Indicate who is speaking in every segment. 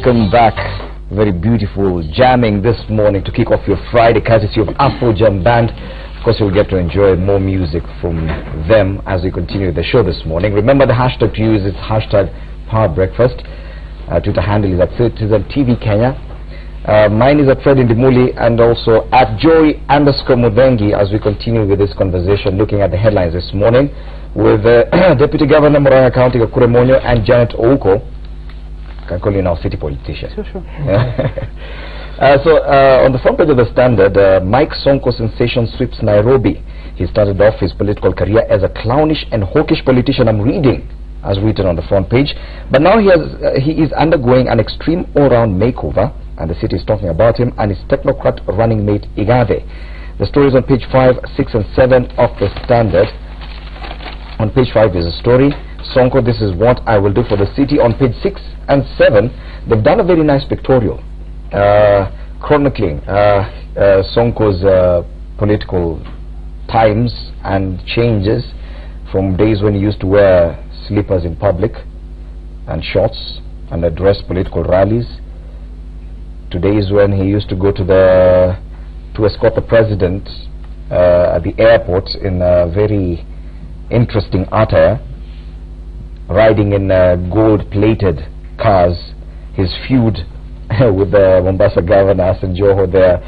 Speaker 1: welcome back. Very beautiful jamming this morning to kick off your Friday, courtesy of Afro Jam Band. Of course, you'll get to enjoy more music from them as we continue the show this morning. Remember, the hashtag to use is hashtag Power Breakfast. Twitter handle is at Citizen TV Kenya. Mine is at Fred Indimuli, and also at Joy_Mudengi, as we continue with this conversation, looking at the headlines this morning with Deputy Governor Murang'a County Kakure Monyo and Janet Ouko. Can call you now city politician.
Speaker 2: Sure.
Speaker 1: On the front page of the Standard, Mike Sonko sensation sweeps Nairobi. He started off his political career as a clownish and hawkish politician. I'm reading as written on the front page, but now he is undergoing an extreme all-round makeover, and the city is talking about him and his technocrat running mate Igave. The story is on page 5, 6 and 7 of the Standard. On page 5 is a story, Sonko, this is what I will do for the city. On page 6 and 7, they've done a very nice pictorial chronicling Sonko's political times and changes, from days when he used to wear slippers in public and shorts and address political rallies, to days when he used to go to escort the president at the airport in a very interesting attire, riding in gold-plated cars. His feud with the Mombasa governor Hassan Joho there,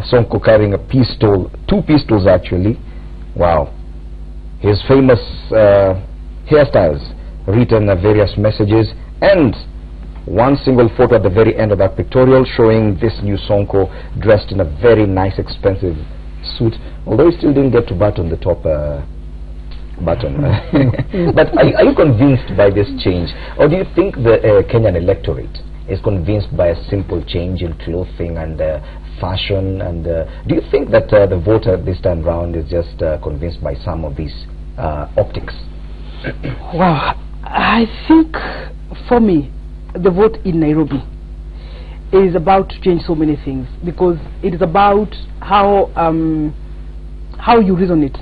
Speaker 1: Sonko carrying a pistol, 2 pistols actually. Wow. His famous hairstyles, written various messages, and one single photo at the very end of that pictorial showing this new Sonko dressed in a very nice expensive suit, although he still didn't get to button the top button. But are you convinced by this change, or do you think the Kenyan electorate is convinced by a simple change in clothing and fashion? And do you think that the voter this time round is just convinced by some of these optics?
Speaker 2: Well, I think for me, the vote in Nairobi is about to change so many things, because it is about how you resonate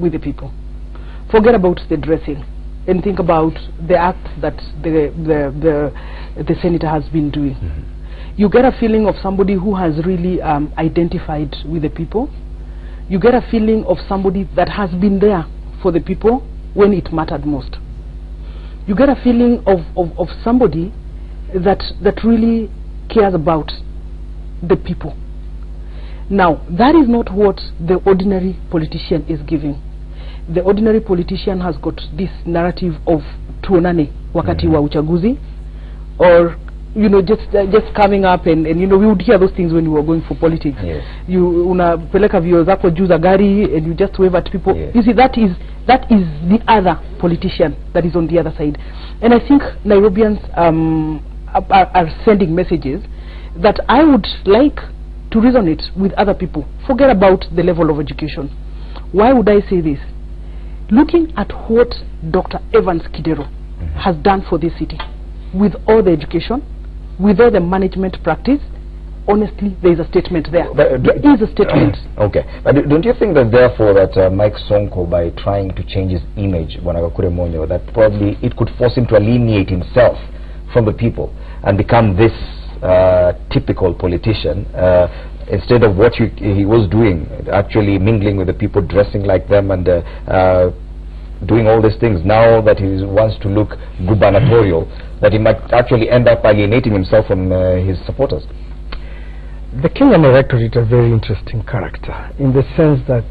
Speaker 2: with the people. Forget about the dressing and think about the act that the senator has been doing. You get a feeling of somebody who has really identified with the people. You get a feeling of somebody that has been there for the people when it mattered most. You get a feeling of somebody that really cares about the people. Now, that is not what the ordinary politician is giving. The ordinary politician has got this narrative of tuonane wakati wa uchaguzi, or just coming up and we would hear those things when we were going for politics.
Speaker 1: Yes.
Speaker 2: You unapeleka vio zako juu za gari and you just wave at people.
Speaker 1: Yes.
Speaker 2: You see, that is the other politician that is on the other side. And I think Nairobians are sending messages that I would like to resonate with other people. Forget about the level of education. Why would I say this? Looking at what Dr. Evans Kidero has done for this city, with all the education, with all the management practice, honestly, there is a statement there. There is a statement.
Speaker 1: Okay, but don't you think that therefore that Mike Sonko, by trying to change his image, Kakure Monyo, that probably it could force him to alienate himself from the people and become this typical politician, instead of what he was doing, actually mingling with the people, dressing like them, and doing all these things. Now that he wants to look gubernatorial, that he might actually end up alienating himself from his supporters.
Speaker 3: The Kenyan electorate is a very interesting character, in the sense that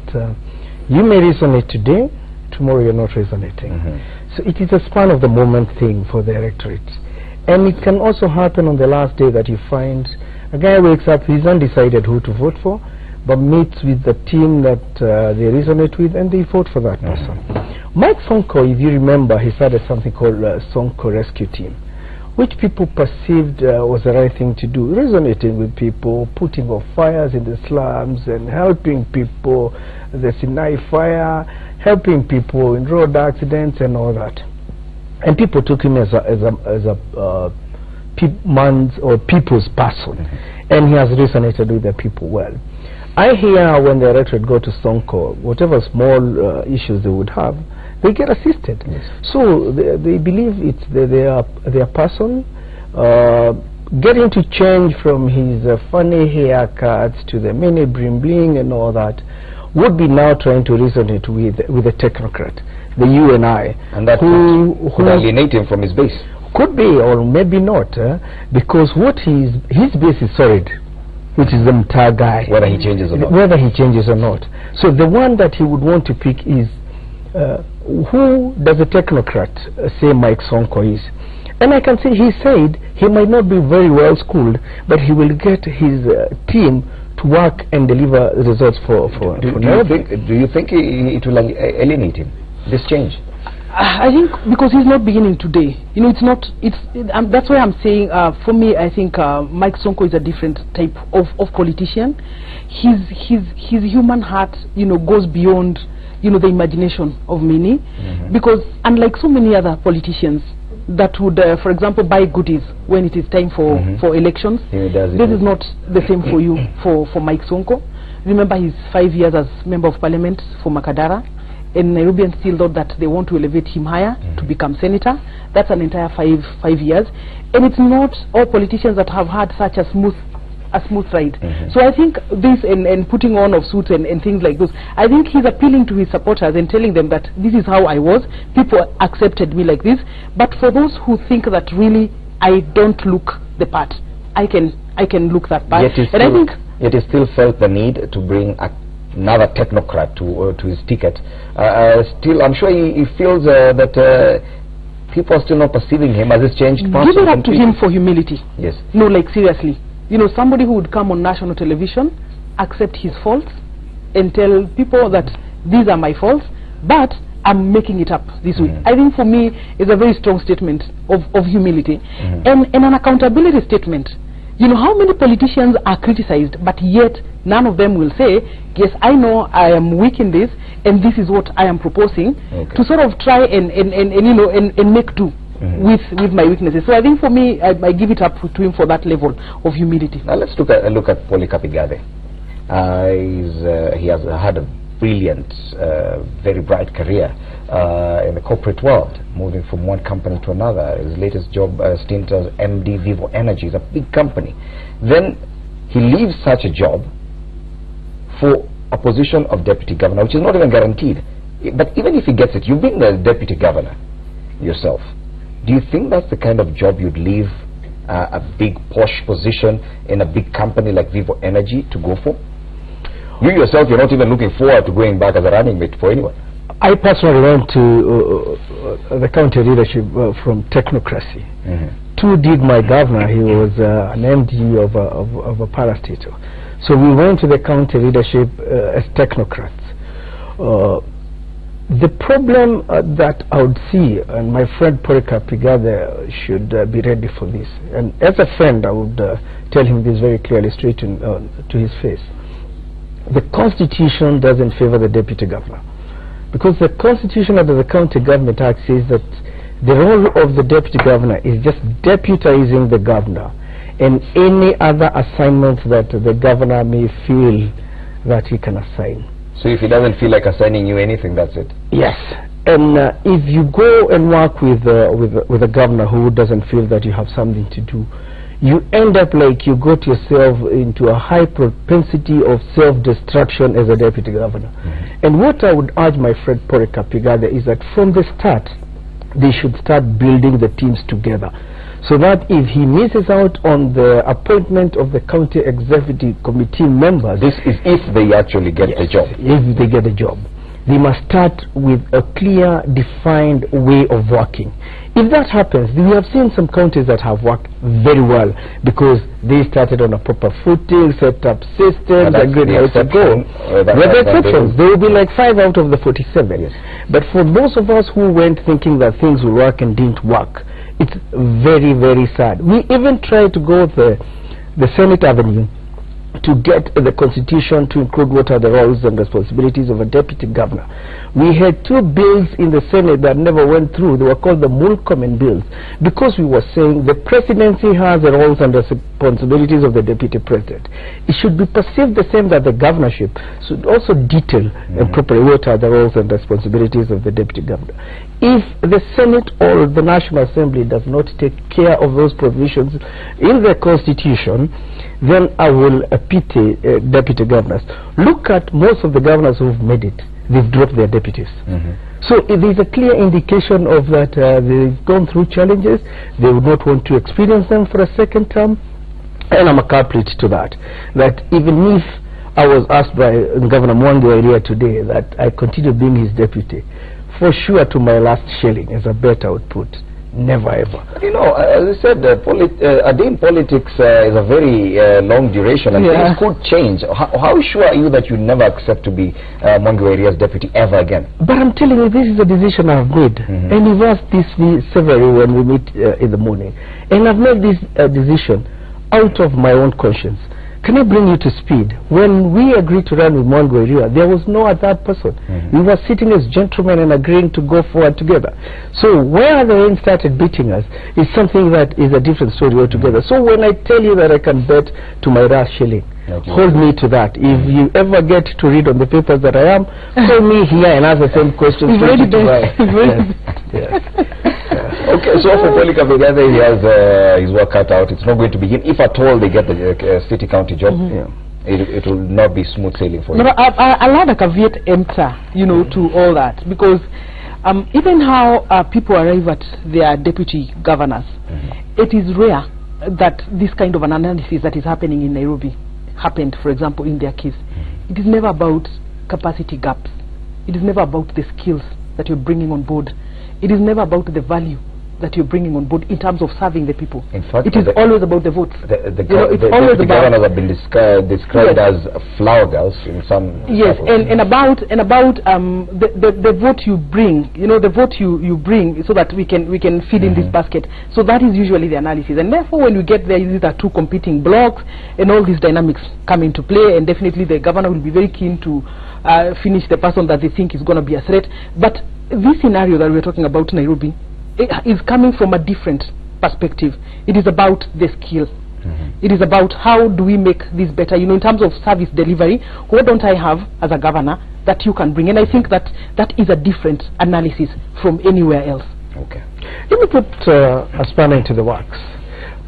Speaker 3: you may resonate today, tomorrow you're not resonating. So it is a span of the moment thing for the electorate. And it can also happen on the last day that you find a guy wakes up, he's undecided who to vote for, but meets with the team that they resonate with, and they vote for that person. Mike Sonko, if you remember, he started something called Sonko Rescue Team, which people perceived was the right thing to do, resonating with people, putting off fires in the slums and helping people, the Sinai fire, helping people in road accidents and all that. And people took him as a people's person, and he has resonated with the people well. I hear when the electorate go to Sonko, whatever small issues they would have, they get assisted. Yes. So they believe it's their person. getting to change from his funny haircuts to the mini bling and all that would be now trying to resonate with a technocrat, the you and I.
Speaker 1: And that could alienate him from his base.
Speaker 3: Could be, or maybe not, because what his base is solid, which is the Mtaa guy.
Speaker 1: Whether he changes or not.
Speaker 3: Whether he changes or not. So the one that he would want to pick is, who does a technocrat say Mike Sonko is? And I can say he said he might not be very well schooled, but he will get his team to work and deliver results for Nairobi.
Speaker 1: Do you think it will alienate him, this change?
Speaker 2: I think because he's not beginning today. You know, it's not. That's why I'm saying. For me, I think Mike Sonko is a different type of politician. His human heart, you know, goes beyond, you know, the imagination of many. Because unlike so many other politicians that would, for example, buy goodies when it is time for elections, this is not the same for you for Mike Sonko. Remember his 5 years as member of parliament for Makadara. And Nairobians still thought that they want to elevate him higher to become senator. That's an entire five years. And it's not all politicians that have had such a smooth ride. So I think this and putting on of suits and things like those, I think he's appealing to his supporters and telling them that this is how I was. People accepted me like this. But for those who think that really I don't look the part, I can look that part.
Speaker 1: Yet he still felt the need to bring another technocrat to his ticket. Still, I'm sure he feels that people are still not perceiving him as this changed person.
Speaker 2: Give it up to him for humility.
Speaker 1: Yes.
Speaker 2: No, like seriously. You know, somebody who would come on national television, accept his faults, and tell people that these are my faults, but I'm making it up this way. I think for me, it's a very strong statement of humility and an accountability statement. You know, how many politicians are criticized, but yet none of them will say, yes, I know I am weak in this, and this is what I am proposing, to sort of try and you know, and make do with my weaknesses. So I think for me, I give it up to him for that level of humility.
Speaker 1: Now let's look at Polycarp Igathe. He has had a brilliant, very bright career in the corporate world, moving from one company to another. His latest job stint as MD Vivo Energy is a big company. Then he leaves such a job for a position of deputy governor, which is not even guaranteed. But even if he gets it, you've been the deputy governor yourself. Do you think that's the kind of job you'd leave a big posh position in a big company like Vivo Energy to go for? You yourself, you're not even looking forward to going back as a running mate for anyone.
Speaker 3: I personally went to the county leadership from technocracy. Two did my governor. He was an MD of a parastatal. So we went to the county leadership as technocrats. The problem that I would see, and my friend Polycarp Igathe should be ready for this. And as a friend, I would tell him this very clearly, straight to his face. The Constitution doesn't favor the deputy governor, because the Constitution under the County Government Act says that the role of the deputy governor is just deputizing the governor and any other assignments that the governor may feel that he can assign.
Speaker 1: So if he doesn't feel like assigning you anything, that's it?
Speaker 3: Yes. And if you go and work with a governor who doesn't feel that you have something to do, you end up like you got yourself into a high propensity of self-destruction as a deputy governor. And what I would urge my friend Polycarp Igathe is that from the start, they should start building the teams together, so that if he misses out on the appointment of the county executive committee members,
Speaker 1: this is if they actually get the job.
Speaker 3: If they get the job, they must start with a clear, defined way of working. If that happens, we have seen some counties that have worked very well because they started on a proper footing, set up systems, agreed how to go. With the exceptions, there will be like 5 out of the 47. Yes. But for those of us who went thinking that things will work and didn't work, it's very, very sad. We even tried to go the Senate Avenue to get the constitution to include what are the roles and responsibilities of a deputy governor. We had 2 bills in the Senate that never went through. They were called the Mulcomen bills, because we were saying the presidency has the roles and responsibilities of the deputy president. It should be perceived the same that the governorship should also detail and properly what are the roles and responsibilities of the deputy governor. If the Senate or the National Assembly does not take care of those provisions in the constitution, then I will pity deputy governors. Look at most of the governors who've made it. They've dropped their deputies. So it is a clear indication of that they've gone through challenges. They would not want to experience them for a second term. And I'm a culprit to that. That even if I was asked by Governor Mwangi earlier today that I continue being his deputy, for sure to my last shilling as a bet I would put. Never ever. You know, as I said, a day in politics is a very long duration, and things could change. How sure are you that you never accept to be Mwangi Area's deputy ever again? But I'm telling you, this is a decision I've made. And you've asked this severally when we meet in the morning. And I've made this decision out of my own conscience. Can I bring you to speed? When we agreed to run with Mwangi Area, there was no other person. We were sitting as gentlemen and agreeing to go forward together. So where the rain started beating us is something that is a different story altogether. So when I tell you that I can bet to my last shilling, hold me to that. If you ever get to read on the papers that I am, call me here and ask the same questions. Okay, so for Polycarp Igade, he has his work cut out. It's not going to begin. If at all they get the city county job, it will not be smooth sailing for him.
Speaker 2: I'll add a caveat emptor, you know, to all that, because even how people arrive at their deputy governors, it is rare that this kind of an analysis that is happening in Nairobi happened, for example, in their case. It is never about capacity gaps. It is never about the skills that you're bringing on board. It is never about the value that you're bringing on board in terms of serving the people. In fact, it is always about the votes. The governors have been described as flower girls in some. Yes, and about the vote you bring. You know, the vote you bring, so that we can feed in this basket. So that is usually the analysis. And therefore, when we get there, these are 2 competing blocks, and all these dynamics come into play. And definitely, the governor will be very keen to finish the person that they think is going to be a threat. But this scenario that we're talking about, Nairobi, it is coming from a different perspective. It is about the skill. It is about how do we make this better, you know, in terms of service delivery. What don't I have as a governor that you can bring? And I think that that is a different analysis from anywhere else. Okay.
Speaker 3: Let me put a spanner into the works.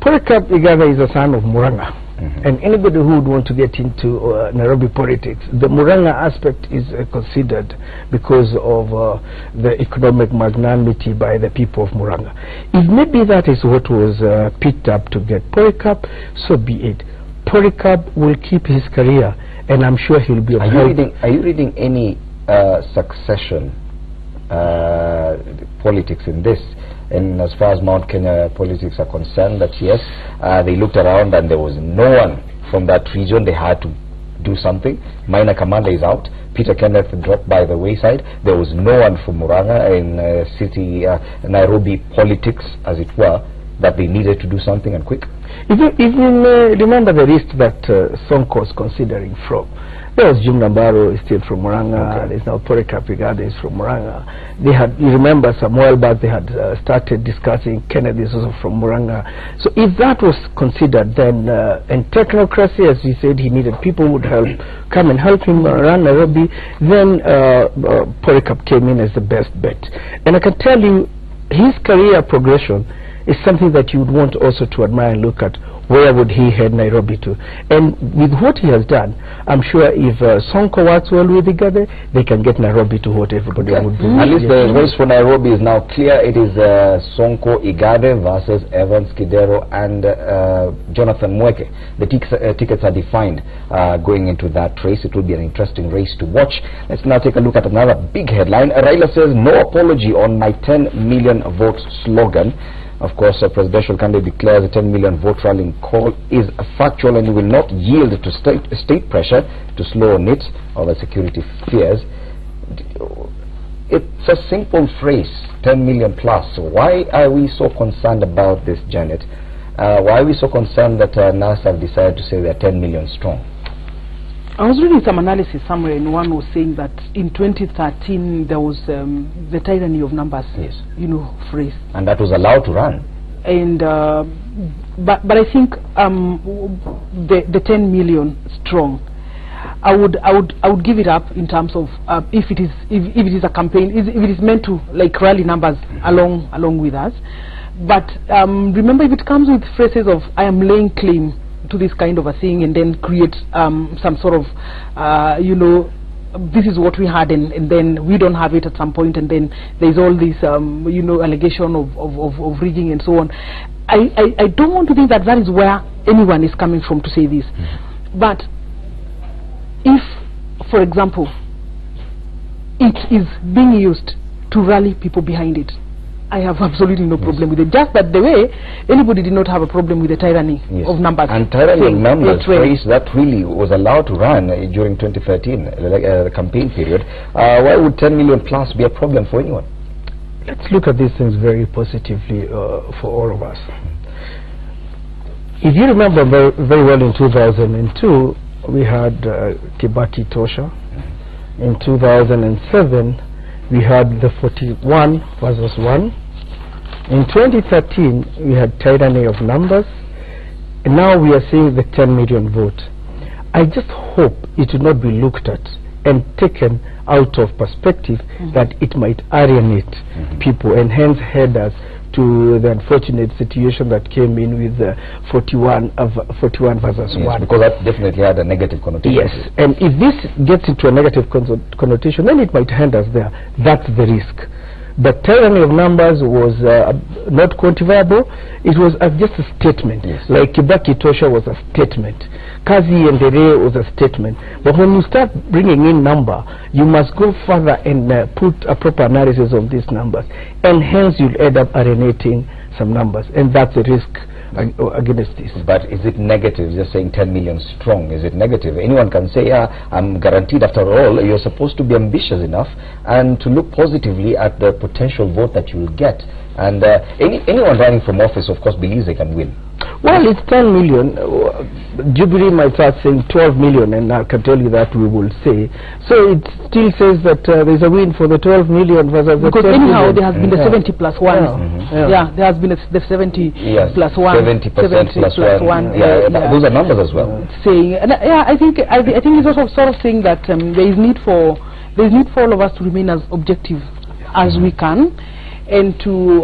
Speaker 3: Polycarp Igade is a son of Muranga. And anybody who would want to get into Nairobi politics, the Muranga aspect is considered because of the economic magnanimity by the people of Muranga. If maybe that is what was picked up to get Polycarp, so be it. Polycarp will keep his career, and I'm sure he'll be. Are you reading any succession politics in this? And as far as Mount Kenya politics are concerned, that yes, they looked around and there was no one from that region. They had to do something. Minor Commander is out. Peter Kenneth dropped by the wayside. There was no one from Muranga in city Nairobi politics, as it were, that they needed to do something, and quick. If you remember the list that Sonko was considering from, there was Jim Nambaro, is still from Muranga. There's now Polycarp Igade is from Muranga. They had, you remember, some while back they had started discussing Kennedy is also from Muranga. So if that was considered, then and technocracy, as he said, he needed people who would help come and help him run Nairobi. Then Polycarp came in as the best bet. And I can tell you, his career progression is something that you would want also to admire and look at. Where would he head Nairobi to? And with what he has done, I'm sure if Sonko works well with Igade, they can get Nairobi to what everybody would do. At least the race for Nairobi is now clear. It is Sonko Igade versus Evans Kidero and Jonathan Mweke. The tickets are defined going into that race. It will be an interesting race to watch. Let's now take a look at another big headline. Raila says no apology on my 10 million vote slogan. Of course, a presidential candidate declares a 10 million vote rallying call is factual and will not yield to state pressure to slow on it or the security fears. It's a simple phrase, 10 million plus. Why are we so concerned about this, Janet? Why are we so concerned that NAS have decided to say they are 10 million strong?
Speaker 2: I was reading some analysis somewhere, and one was saying that in 2013 there was the tyranny of numbers,
Speaker 1: Yes.
Speaker 2: you know, phrase.
Speaker 1: And that was allowed to run.
Speaker 2: And but I think the 10 million strong, I would give it up in terms of if it is a campaign, if it is meant to like rally numbers along with us. But remember, if it comes with phrases of I am laying claim to this kind of a thing, and then create some sort of you know, this is what we had, and then we don't have it at some point, and then there's all this you know, allegation of rigging and so on. I don't want to think that is where anyone is coming from to say this. But if, for example, it is being used to rally people behind it, I have absolutely no problem with it. Just that the way anybody did not have a problem with the tyranny of numbers.
Speaker 1: And tyranny of numbers phrase that really was allowed to run during 2013, the campaign period. Why would 10 million plus be a problem for anyone?
Speaker 3: Let's look at these things very positively for all of us. If you remember very well, in 2002 we had Kibaki Tosha. In 2007 we had the 41 versus 1. In 2013 we had tyranny of numbers, and now we are seeing the 10 million vote. I just hope it will not be looked at and taken out of perspective that it might alienate people, and hence head us to the unfortunate situation that came in with 41 versus 1.
Speaker 1: Because that definitely had a negative connotation.
Speaker 3: Yes, and if this gets into a negative connotation, then it might hand us there. That's the risk. But tyranny of numbers was not quantifiable. It was just a statement.
Speaker 1: Yes.
Speaker 3: Like Kibaki Tosha was a statement. Kazi and Dere was a statement. But when you start bringing in number, you must go further and put a proper analysis of these numbers. And hence you'll end up alienating some numbers. And that's a risk against this.
Speaker 1: But is it negative, just saying 10 million strong? Is it negative? Anyone can say, I'm guaranteed. After all, you're supposed to be ambitious enough and to look positively at the potential vote that you will get. And anyone running from office, of course, believes they can win.
Speaker 3: Well, it's 10 million. Jubilee might start saying 12 million, and I can tell you that we will say. So it still says that there's a win for the 12 million versus the 10 million.
Speaker 2: Because anyhow, there has been the 70 plus 1.
Speaker 3: Yeah.
Speaker 2: There has been the 70 plus 1.
Speaker 1: 70% plus 1. Those are numbers as well.
Speaker 2: Saying, and I think it's also sort of saying that there is need for all of us to remain as objective as we can, and to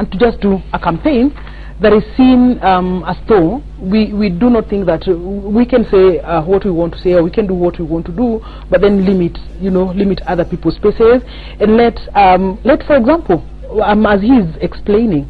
Speaker 2: just do a campaign that is seen as though we do not think that we can say what we want to say, or we can do what we want to do, but then limit other people's spaces, and let for example, as he is explaining,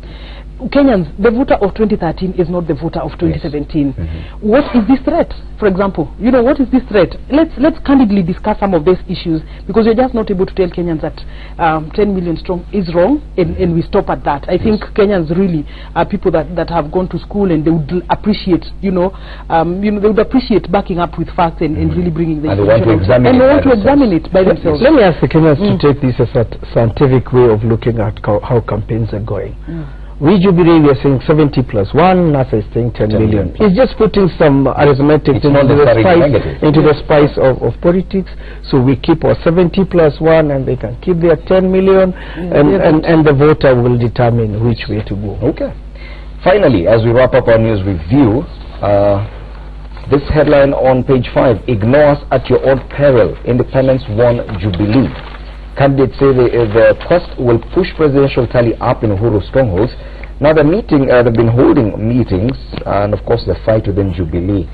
Speaker 2: Kenyans, the voter of 2013 is not the voter of 2017. What is this threat? For example, what is this threat? Let's candidly discuss some of these issues, because we're just not able to tell Kenyans that 10 million strong is wrong, and we stop at that. I think Kenyans really are people that have gone to school, and they would appreciate, they would appreciate backing up with facts and really bringing the information. And they want to examine it by themselves.
Speaker 3: Let me ask the Kenyans to take this as a scientific way of looking at how campaigns are going. We Jubilee, we are saying 70 plus 1, NASA is saying 10 million. It's just putting some arithmetic into the spice of politics. So we keep our 70 plus 1, and they can keep their 10 million, and the voter will determine which way to go.
Speaker 1: Okay. Finally, as we wrap up our news review, this headline on page 5, ignore us at your own peril, independence won Jubilee. Candidates say the quest will push presidential tally up in Uhuru strongholds. Now they've been holding meetings, and of course the fight within Jubilee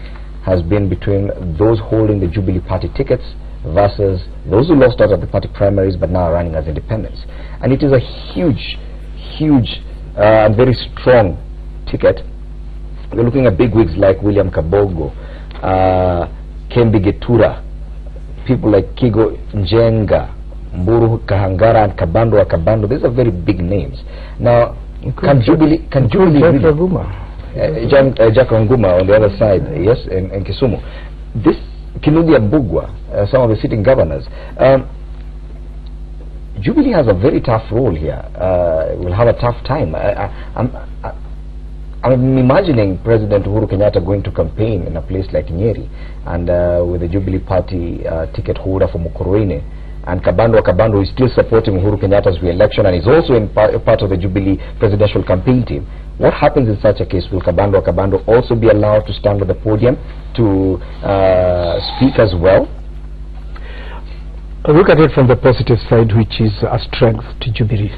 Speaker 1: has been between those holding the Jubilee party tickets versus those who lost out at the party primaries but now are running as independents. And it is a huge and very strong ticket. We're looking at bigwigs like William Kabogo, Kembi Getura, people like Kigo Njenga, Mburu Kahangara, and Kabando wa Kabando. These are very big names. Now, can Jubilee really, Jack Nguma on the other side, yes, and Kisumu. This Kinuthia Bugwa, some of the sitting governors. Jubilee has a very tough role here. Will have a tough time. I'm imagining President Uhuru Kenyatta going to campaign in a place like Nyeri, and with the Jubilee Party ticket holder for Mukurweini, and Kabando is still supporting Uhuru Kenyatta's re-election and is also in part of the Jubilee presidential campaign team. What happens in such a case? Will Kabando also be allowed to stand at the podium to speak as well?
Speaker 3: Look at it from the positive side, which is a strength to Jubilee.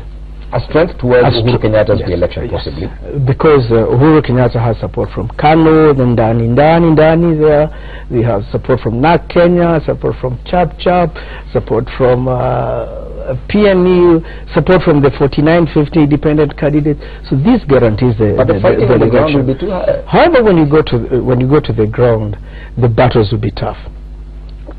Speaker 1: A strength towards Uhuru Kenyatta's re-election, possibly?
Speaker 3: Because Uhuru Kenyatta has support from Kano, then Ndani there. We have support from NAK Kenya, support from Chap, support from PNU, support from the 4950 independent candidate. So this guarantees the
Speaker 1: fighting on the ground will be too high.
Speaker 3: However, when you go to the ground, the battles will be tough.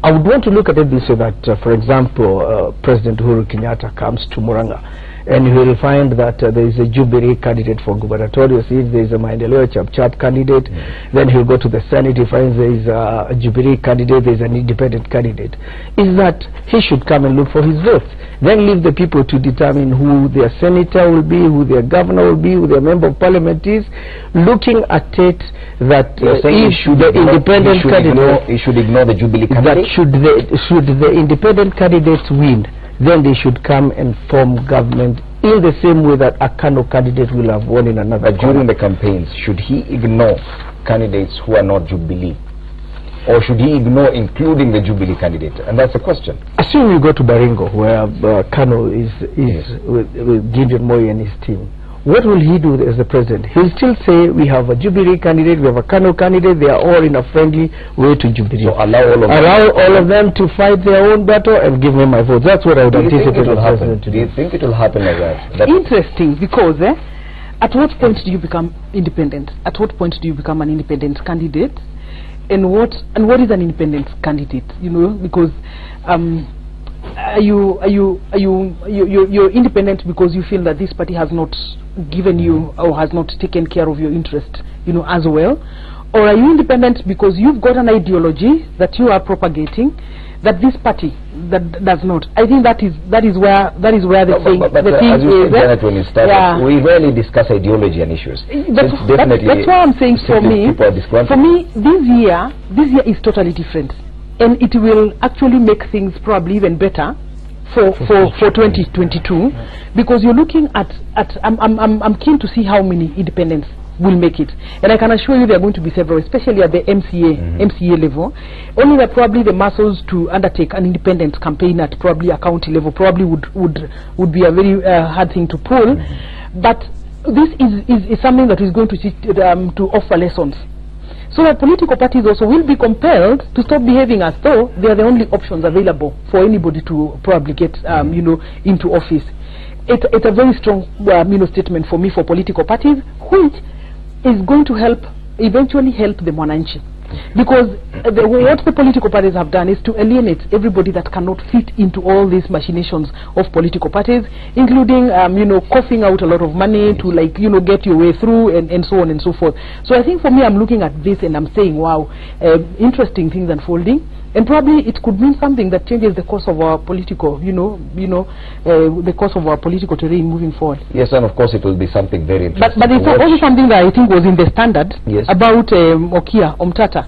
Speaker 3: I would want to look at it this way, that for example, President Uhuru Kenyatta comes to Muranga, and he will find that there is a Jubilee candidate for gubernatorial seat, there is a Maendeleo Chap candidate, then he'll go to the Senate, he finds there is a Jubilee candidate, there is an independent candidate. Is that he should come and look for his votes, then leave the people to determine who their senator will be, who their governor will be, who their member of parliament is, looking at it that if the independent candidate...
Speaker 1: He should ignore the Jubilee candidate?
Speaker 3: That should the independent candidates win, then they should come and form government in the same way that a Kano candidate will have won in another.
Speaker 1: But during the campaigns, should he ignore candidates who are not Jubilee? Or should he ignore including the Jubilee candidate? And that's the question.
Speaker 3: Assume you go to Baringo, where Kano is with Gideon Moi and his team. What will he do as the president? He'll still say, we have a Jubilee candidate, we have a Kano candidate, they are all in a friendly way to Jubilee. So allow all of them to fight their own battle and give me my vote. That's what I would anticipate the president to do.
Speaker 1: Do you think it will happen like that?
Speaker 2: Interesting, because at what point do you become independent? At what point do you become an independent candidate? And what is an independent candidate? You know, because you're independent because you feel that this party has not given you or has not taken care of your interest, you know, as well? Or are you independent because you've got an ideology that you are propagating that this party that does not? I think that is where the thing
Speaker 1: as you said, Janet, when you started, we rarely discuss ideology and issues.
Speaker 2: That's why I'm saying, for me this year is totally different, and it will actually make things probably even better for 2022, because you're looking at I'm keen to see how many independents will make it, and I can assure you there are going to be several, especially at the MCA level. Only that probably the muscles to undertake an independent campaign at probably a county level probably would be a very hard thing to pull. But this is something that is going to offer lessons, so that political parties also will be compelled to stop behaving as though they are the only options available for anybody to probably get into office. It's a very strong statement for me, for political parties, which is going to eventually help the Mwananchi. Because what the political parties have done is to alienate everybody that cannot fit into all these machinations of political parties, including coughing out a lot of money to get your way through, and so on and so forth. So I think for me, I'm looking at this and I'm saying, wow, interesting things unfolding. And probably it could mean something that changes the course of our political, the course of our political terrain moving forward.
Speaker 1: Yes, and of course it will be something very interesting.
Speaker 2: But it's also something that I think was in the Standard about Okia Omtata.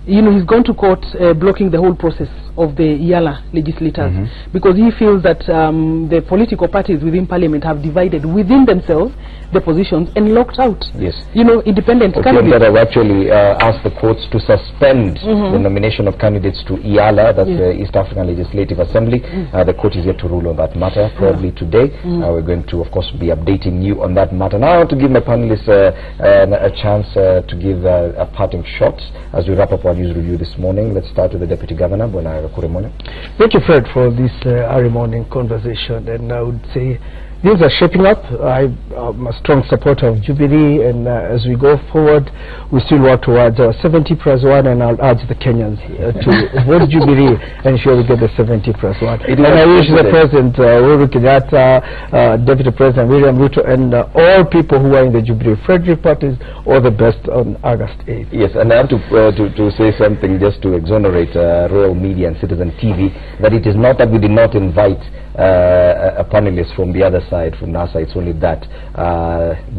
Speaker 2: He's gone to court blocking the whole process of the Yala legislators because he feels that the political parties within Parliament have divided within themselves the positions and locked out. Yes. Independent candidates.
Speaker 1: That have actually asked the courts to suspend the nomination of candidates to IALA, that's the East African Legislative Assembly. The court is yet to rule on that matter, probably today. We're going to, of course, be updating you on that matter. Now I want to give my panelists a chance to give a parting shot as we wrap up our news review this morning. Let's start with the Deputy Governor, Bwana Kuremone.
Speaker 3: Thank you, Fred, for this early morning conversation. And I would say things are shaping up. I'm a strong supporter of Jubilee, and as we go forward, we still work towards 70+1, and I'll urge the Kenyans to vote Jubilee and ensure we get the 70+1. And I wish the President, Uhuru Kenyatta, Deputy President William Ruto, and all people who are in the Jubilee Frederick parties all the best on August 8th.
Speaker 1: Yes, and I have to say something just to exonerate Royal Media and Citizen TV, that it is not that we did not invite a panelist from the other side, from NASA. It's only that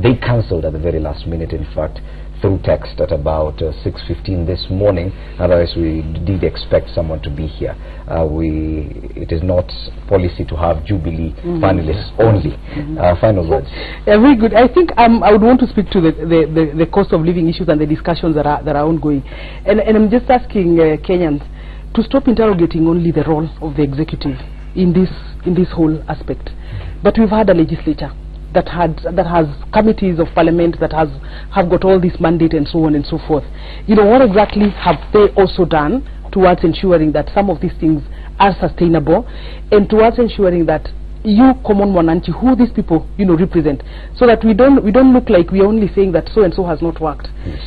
Speaker 1: they cancelled at the very last minute, in fact, through text at about 6:15 this morning. Otherwise, we did expect someone to be here. It is not policy to have Jubilee panelists only. Final words.
Speaker 2: Very good. I think I would want to speak to the cost of living issues and the discussions that are ongoing, and I'm just asking Kenyans to stop interrogating only the role of the executive in this whole aspect. But we've had a legislature that has committees of parliament that have got all this mandate and so on and so forth. You know, what exactly have they also done towards ensuring that some of these things are sustainable, and towards ensuring that you, common mwananchi, who these people, you know, represent, so that we don't look like we are only saying that so and so has not worked.
Speaker 1: Yes.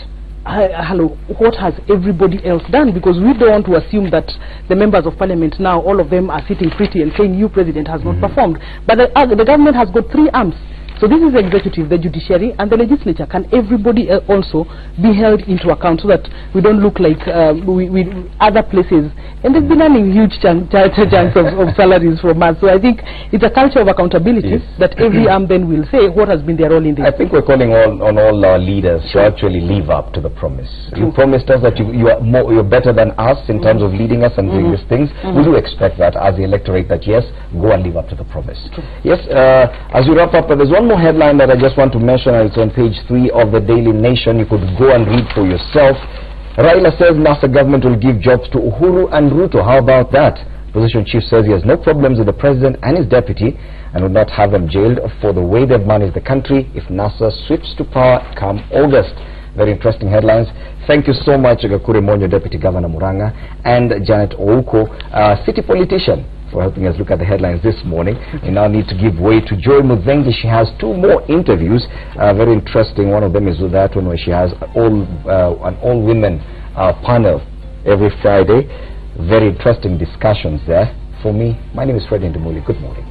Speaker 2: Hello, what has everybody else done? Because we don't want to assume that the members of parliament now, all of them are sitting pretty and saying you president has not performed. But the government has got three arms. So this is the executive, the judiciary, and the legislature. Can everybody also be held into account so that we don't look like we other places? And they've been earning huge chunks of salaries from us. So I think it's a culture of accountability that every arm then will say what has been their role in this.
Speaker 1: I think we're calling on all our leaders to actually live up to the promise. You promised us that you're better than us in terms of leading us and doing these things. We do expect that as the electorate, that yes, go and live up to the promise. Yes, as we wrap up, there's one more headline that I just want to mention, and it's on page 3 of the Daily Nation. You could go and read for yourself. Raila says NASA government will give jobs to Uhuru and Ruto. How about that? Opposition chief says he has no problems with the president and his deputy and would not have them jailed for the way they've managed the country if NASA sweeps to power come August. Very interesting headlines. Thank you so much, Gakure Monyo, Deputy Governor Muranga, and Janet Ouko, city politician, for helping us look at the headlines this morning. We now need to give way to Joy Mudhengi. She has 2 more interviews, very interesting. One of them is with that one where she has an all-women panel every Friday. Very interesting discussions there. For me, my name is Fred Ndimuli. Good morning.